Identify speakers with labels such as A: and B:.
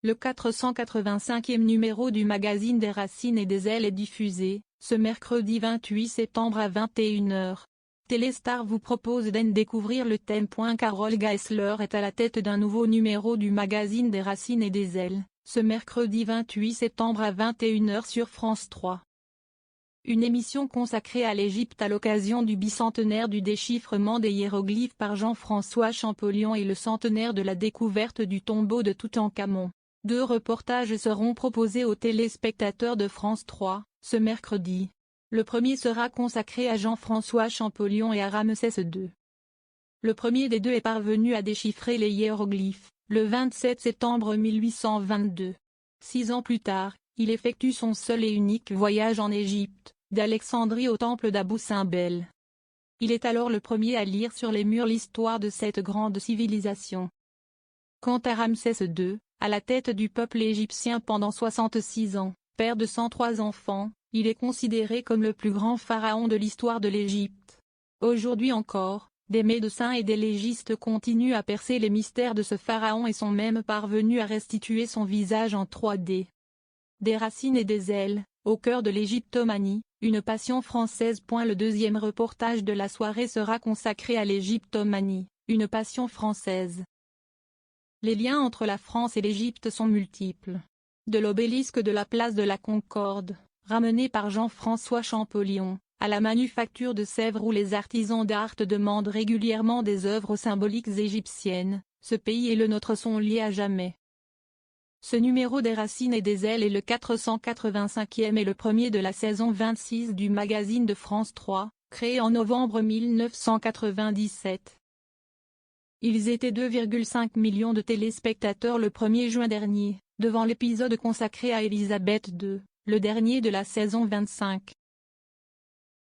A: Le 485e numéro du magazine des Racines et des Ailes est diffusé, ce mercredi 28 septembre à 21h. Téléstar vous propose d'en découvrir le thème. Carole Geisler est à la tête d'un nouveau numéro du magazine des Racines et des Ailes, ce mercredi 28 septembre à 21h sur France 3. Une émission consacrée à l'Égypte à l'occasion du bicentenaire du déchiffrement des hiéroglyphes par Jean-François Champollion et le centenaire de la découverte du tombeau de Toutankhamon. 2 reportages seront proposés aux téléspectateurs de France 3, ce mercredi. Le premier sera consacré à Jean-François Champollion et à Ramsès II. Le premier des deux est parvenu à déchiffrer les hiéroglyphes, le 27 septembre 1822. 6 ans plus tard, il effectue son seul et unique voyage en Égypte, d'Alexandrie au temple d'Abou Simbel. Il est alors le premier à lire sur les murs l'histoire de cette grande civilisation. Quant à Ramsès II, à la tête du peuple égyptien pendant 66 ans, père de 103 enfants, il est considéré comme le plus grand pharaon de l'histoire de l'Égypte. Aujourd'hui encore, des médecins et des légistes continuent à percer les mystères de ce pharaon et sont même parvenus à restituer son visage en 3D. Des racines et des ailes, au cœur de l'égyptomanie, une passion française. Le deuxième reportage de la soirée sera consacré à l'égyptomanie, une passion française. Les liens entre la France et l'Égypte sont multiples. De l'obélisque de la place de la Concorde, ramené par Jean-François Champollion, à la manufacture de Sèvres où les artisans d'art demandent régulièrement des œuvres symboliques égyptiennes, ce pays et le nôtre sont liés à jamais. Ce numéro des Racines et des Ailes est le 485e et le premier de la saison 26 du magazine de France 3, créé en novembre 1997. Ils étaient 2,5 millions de téléspectateurs le 1er juin dernier, devant l'épisode consacré à Élisabeth II, le dernier de la saison 25.